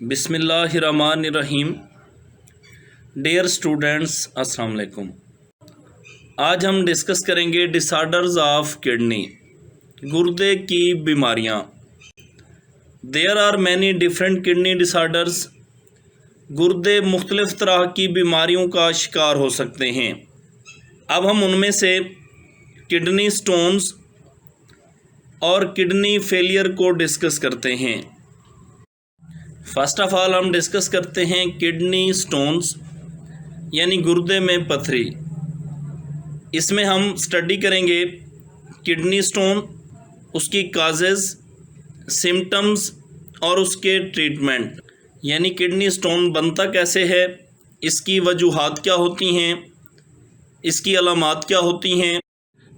बिस्मिल्लाहिर्रहमानिर्रहीम। Dear students, अस्सलाम वालेकुम। आज हम डिस्कस करेंगे डिसऑर्डर्स ऑफ किडनी, गुर्दे की बीमारियां। There are many different kidney disorders. गुर्दे मुख्तलिफ़ तरह की बीमारियों का शिकार हो सकते हैं। अब हम उनमें से किडनी स्टोन्स और किडनी फेलियर को डिस्कस करते हैं। फ़र्स्ट ऑफ़ ऑल हम डिस्कस करते हैं किडनी स्टोन्स यानी गुर्दे में पथरी। इसमें हम स्टडी करेंगे किडनी स्टोन, उसकी काजेज़, सिम्टम्स और उसके ट्रीटमेंट। यानी किडनी स्टोन बनता कैसे है, इसकी वजूहात क्या होती हैं, इसकी अलामात क्या होती हैं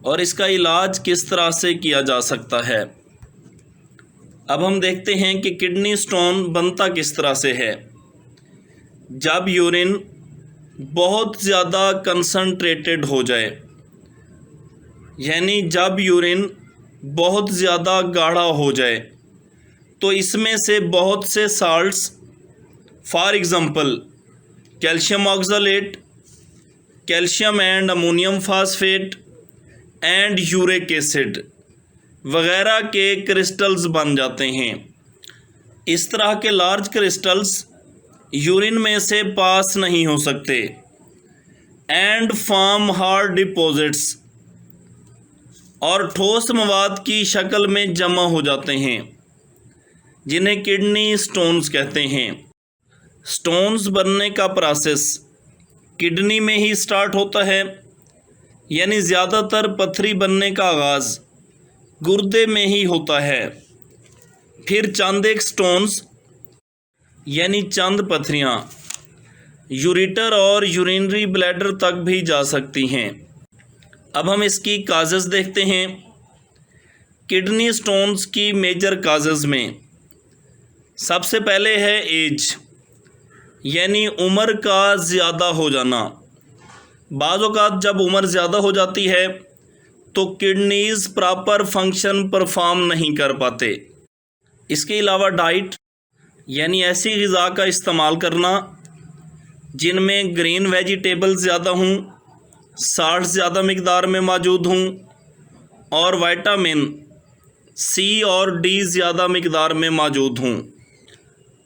और इसका इलाज किस तरह से किया जा सकता है। अब हम देखते हैं कि किडनी स्टोन बनता किस तरह से है। जब यूरिन बहुत ज़्यादा कंसंट्रेटेड हो जाए, यानी जब यूरिन बहुत ज़्यादा गाढ़ा हो जाए, तो इसमें से बहुत से salts, for example calcium oxalate, calcium and ammonium phosphate and uric acid वगैरह के क्रिस्टल्स बन जाते हैं। इस तरह के लार्ज क्रिस्टल्स यूरिन में से पास नहीं हो सकते एंड फॉर्म हार्ड डिपॉजिट्स और ठोस मवाद की शक्ल में जमा हो जाते हैं, जिन्हें किडनी स्टोन्स कहते हैं। स्टोन्स बनने का प्रोसेस किडनी में ही स्टार्ट होता है, यानी ज़्यादातर पथरी बनने का आगाज़ गुर्दे में ही होता है। फिर चंद एक स्टोन्स यानी चंद पथरियाँ यूरेटर और यूरिनरी ब्लैडर तक भी जा सकती हैं। अब हम इसकी काजेज़ देखते हैं। किडनी स्टोन्स की मेजर काजेज़ में सबसे पहले है एज, यानी उम्र का ज़्यादा हो जाना। बाज़ औक़ात जब उम्र ज़्यादा हो जाती है तो किडनीज़ प्रॉपर फंक्शन परफॉर्म नहीं कर पाते। इसके अलावा डाइट, यानी ऐसी ग़िज़ा का इस्तेमाल करना जिनमें ग्रीन वेजिटेबल्स ज़्यादा हों, साल्ट ज़्यादा मिक़दार में मौजूद हों और विटामिन सी और डी ज़्यादा मिक़दार में मौजूद हों।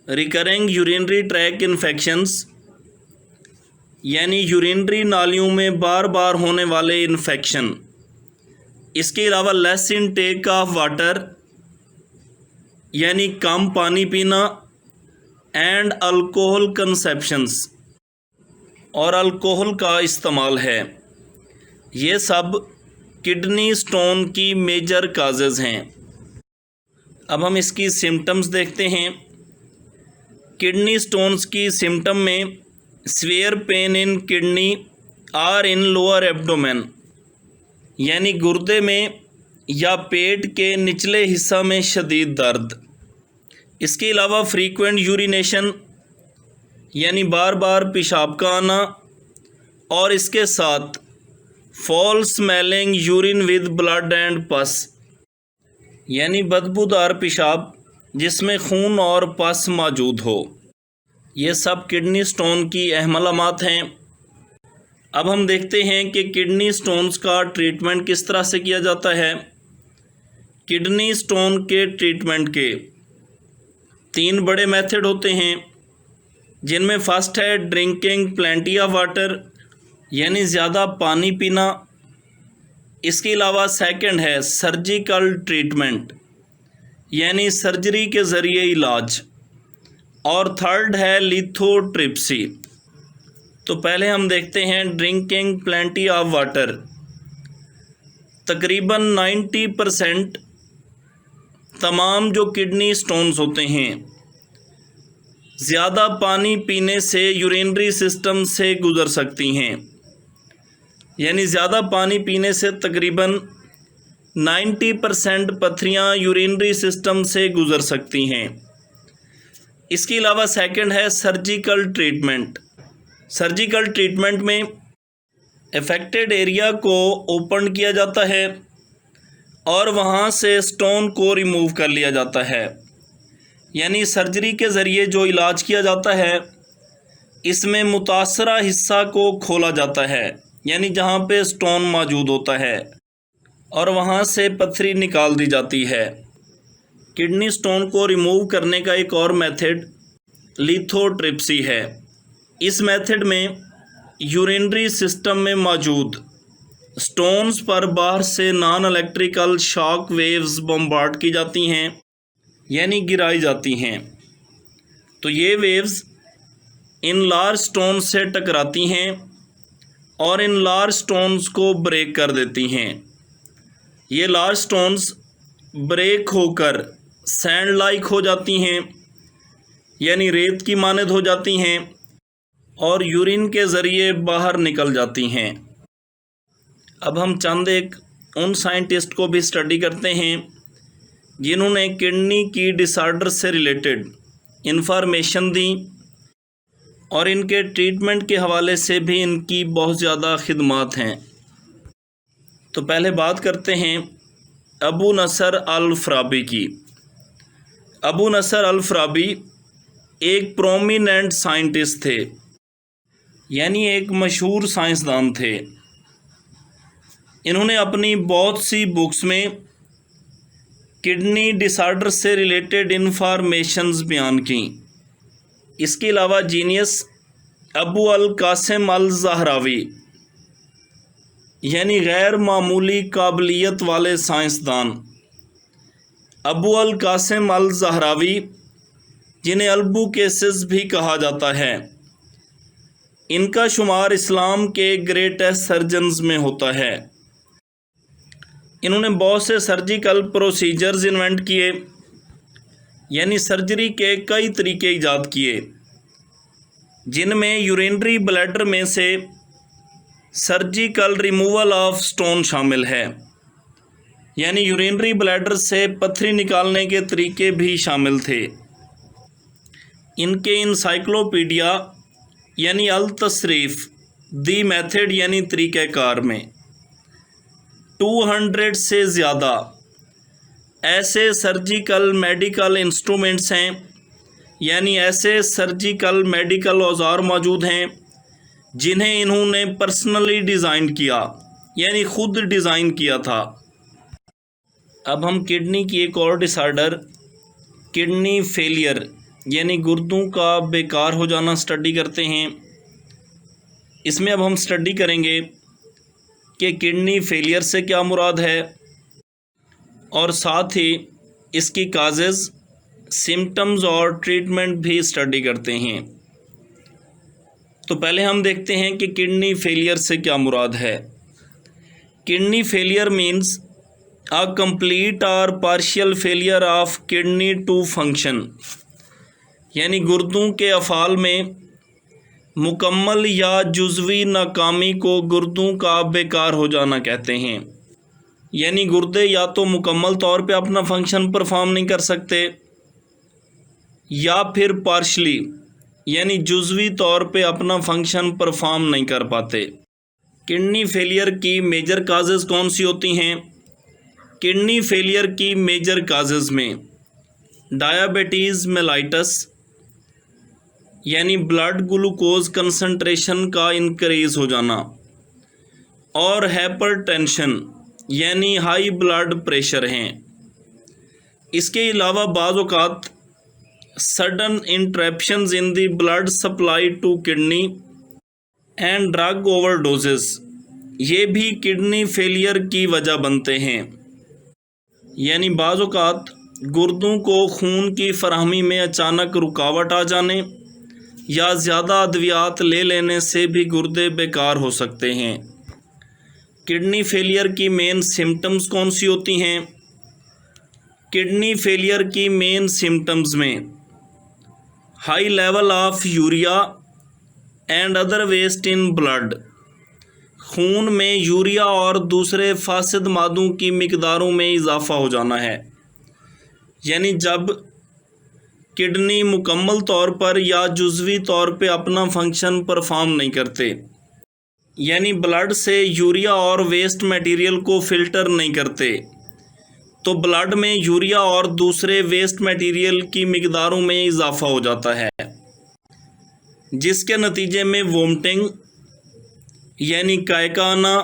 रिकरिंग यूरिनरी ट्रैक इन्फेक्शंस, यानी यूरिनरी नालियों में बार बार होने वाले इन्फेक्शन। इसके अलावा लेस इनटेक ऑफ वाटर, यानी कम पानी पीना एंड अल्कोहल कंसेप्शंस और अल्कोहल का इस्तेमाल है। ये सब किडनी स्टोन की मेजर काजेज़ हैं। अब हम इसकी सिम्टम्स देखते हैं। किडनी स्टोन्स की सिम्टम में सीवियर पेन इन किडनी और इन लोअर एब्डोमेन, यानी गुर्दे में या पेट के निचले हिस्सा में शदीद दर्द। इसके अलावा फ्रीक्वेंट यूरिनेशन, यानी बार बार पेशाब का आना और इसके साथ fall smelling urine with blood and पस, यानी बदबूदार पेशाब जिसमें खून और पस मौजूद हो। ये सब किडनी स्टोन की अहम अलामात हैं। अब हम देखते हैं कि किडनी स्टोन्स का ट्रीटमेंट किस तरह से किया जाता है। किडनी स्टोन के ट्रीटमेंट के 3 बड़े मेथड होते हैं, जिनमें फ़र्स्ट है ड्रिंकिंग प्लेंटी ऑफ वाटर, यानी ज़्यादा पानी पीना। इसके अलावा सेकंड है सर्जिकल ट्रीटमेंट, यानी सर्जरी के ज़रिए इलाज। और थर्ड है लिथोट्रिप्सी। तो पहले हम देखते हैं ड्रिंकिंग प्लेंटी ऑफ वाटर। तकरीबन 90% तमाम जो किडनी स्टोन्स होते हैं ज़्यादा पानी पीने से यूरिनरी सिस्टम से गुज़र सकती हैं, यानी ज़्यादा पानी पीने से तकरीबन 90% पथरियाँ यूरिनरी सिस्टम से गुज़र सकती हैं। इसके अलावा सेकंड है सर्जिकल ट्रीटमेंट। सर्जिकल ट्रीटमेंट में अफेक्टेड एरिया को ओपन किया जाता है और वहाँ से स्टोन को रिमूव कर लिया जाता है। यानी सर्जरी के ज़रिए जो इलाज किया जाता है इसमें मुतासरा हिस्सा को खोला जाता है, यानी जहाँ पे स्टोन मौजूद होता है, और वहाँ से पथरी निकाल दी जाती है। किडनी स्टोन को रिमूव करने का एक और मेथड लिथोट्रिप्सी है। इस मेथड में यूरिनरी सिस्टम में मौजूद स्टोन्स पर बाहर से non electrical shock waves bombard की जाती हैं, यानी गिराई जाती हैं। तो ये वेव्स इन लार्ज स्टोन से टकराती हैं और इन लार्ज स्टोन्स को ब्रेक कर देती हैं। ये लार्ज स्टोन्स ब्रेक होकर सैंड लाइक हो जाती हैं, यानी रेत की मानद हो जाती हैं और यूरिन के ज़रिए बाहर निकल जाती हैं। अब हम चंद एक उन साइंटिस्ट को भी स्टडी करते हैं जिन्होंने किडनी की डिसऑर्डर से रिलेटेड इंफॉर्मेशन दी और इनके ट्रीटमेंट के हवाले से भी इनकी बहुत ज़्यादा खिदमात हैं। तो पहले बात करते हैं अबू नसर अल फ़राबी की। अबू नसर अल फ़राबी एक प्रोमिनेंट साइंटिस्ट थे, यानी एक मशहूर साइंसदान थे। इन्होंने अपनी बहुत सी बुक्स में किडनी डिसऑर्डर से रिलेटेड इंफॉर्मेशंस बयान की। इसके अलावा जीनियस अबू अल कासिम अल ज़हरावी, यानी गैर मामूली काबिलियत वाले साइंसदान अबू अल कासिम अल ज़हरावी, जिन्हें अल्बू केसेस भी कहा जाता है, इनका शुमार इस्लाम के ग्रेटेस्ट सर्जन्स में होता है। इन्होंने बहुत से सर्जिकल प्रोसीजर्स इन्वेंट किए, यानी सर्जरी के कई तरीके ईजाद किए, जिनमें यूरिनरी ब्लैडर में से सर्जिकल रिमूवल ऑफ स्टोन शामिल है, यानी यूरिनरी ब्लैडर से पथरी निकालने के तरीके भी शामिल थे। इनके इंसाइक्लोपीडिया यानी अल तसरीफ़ दी मेथड यानी तरीक़ाकार में 200 से ज़्यादा ऐसे सर्जिकल मेडिकल इंस्ट्रूमेंट्स हैं, यानी ऐसे सर्जिकल मेडिकल औज़ार मौजूद हैं जिन्हें इन्होंने पर्सनली डिज़ाइन किया, यानी ख़ुद डिज़ाइन किया था। अब हम किडनी की एक और डिसऑर्डर किडनी फेलियर यानी गुर्दों का बेकार हो जाना स्टडी करते हैं। इसमें अब हम स्टडी करेंगे कि किडनी फेलियर से क्या मुराद है और साथ ही इसकी काजेज़, सिम्टम्स और ट्रीटमेंट भी स्टडी करते हैं। तो पहले हम देखते हैं कि किडनी फेलियर से क्या मुराद है। Kidney failure means a complete और partial failure of kidney to function, यानी गुर्दों के अफ़ाल में मुकम्मल या जुज़वी नाकामी को गुर्दों का बेकार हो जाना कहते हैं। यानी गुर्दे या तो मुकम्मल तौर पे अपना फंक्शन परफॉर्म नहीं कर सकते या फिर पार्शली यानी जुज़वी तौर पे अपना फंक्शन परफॉर्म नहीं कर पाते। किडनी फेलियर की मेजर काजेज़ कौन सी होती हैं? किडनी फेलियर की मेजर काजेज़ में डायबिटीज़ मेलाइटस यानी ब्लड ग्लूकोज कंसंट्रेशन का इंक्रीज़ हो जाना और हाइपरटेंशन यानी हाई ब्लड प्रेशर हैं। इसके अलावा बाज़ औक़ात sudden interruptions in the blood supply to kidney and drug overdoses, ये भी किडनी फेलियर की वजह बनते हैं। यानी बाज़ औक़ात गुर्दों को खून की फराहमी में अचानक रुकावट आ जाने या ज़्यादा अद्वियात ले लेने से भी गुर्दे बेकार हो सकते हैं। किडनी फेलियर की मेन सिम्टम्स कौन सी होती हैं? किडनी फेलियर की मेन सिम्टम्स में high level of urea and other waste in blood, खून में यूरिया और दूसरे फासिद मादों की मिकदारों में इजाफ़ा हो जाना है। यानी जब किडनी मुकम्मल तौर पर या जुज़वी तौर पे अपना फंक्शन परफॉर्म नहीं करते, यानी ब्लड से यूरिया और वेस्ट मटेरियल को फ़िल्टर नहीं करते, तो ब्लड में यूरिया और दूसरे वेस्ट मटेरियल की मिकदारों में इजाफा हो जाता है, जिसके नतीजे में वोमिटिंग यानी कायका आना,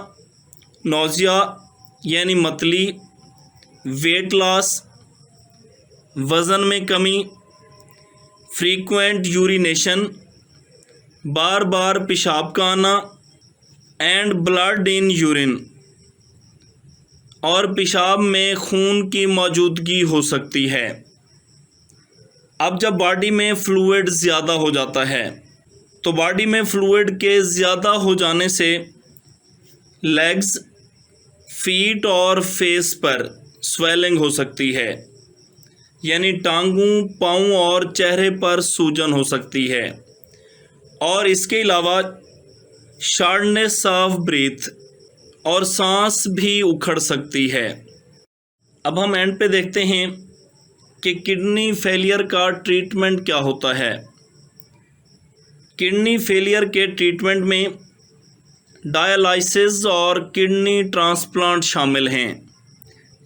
नौजिया यानी मतली, वेट लॉस वज़न में कमी, फ्रीक्वेंट यूरिनेशन बार बार पेशाब का आना, एंड ब्लड इन यूरिन और पेशाब में खून की मौजूदगी हो सकती है। अब जब बॉडी में फ्लूइड ज़्यादा हो जाता है तो बॉडी में फ्लूइड के ज़्यादा हो जाने से लेग्स, फीट और फेस पर स्वेलिंग हो सकती है, यानी टांगों, पाँव और चेहरे पर सूजन हो सकती है। और इसके अलावा शॉर्टनेस ऑफ ब्रीथ और सांस भी उखड़ सकती है। अब हम एंड पे देखते हैं कि किडनी फेलियर का ट्रीटमेंट क्या होता है। किडनी फेलियर के ट्रीटमेंट में डायलिसिस और किडनी ट्रांसप्लांट शामिल हैं।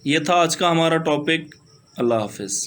यह था आज का हमारा टॉपिक। अल्लाह हाफिज़।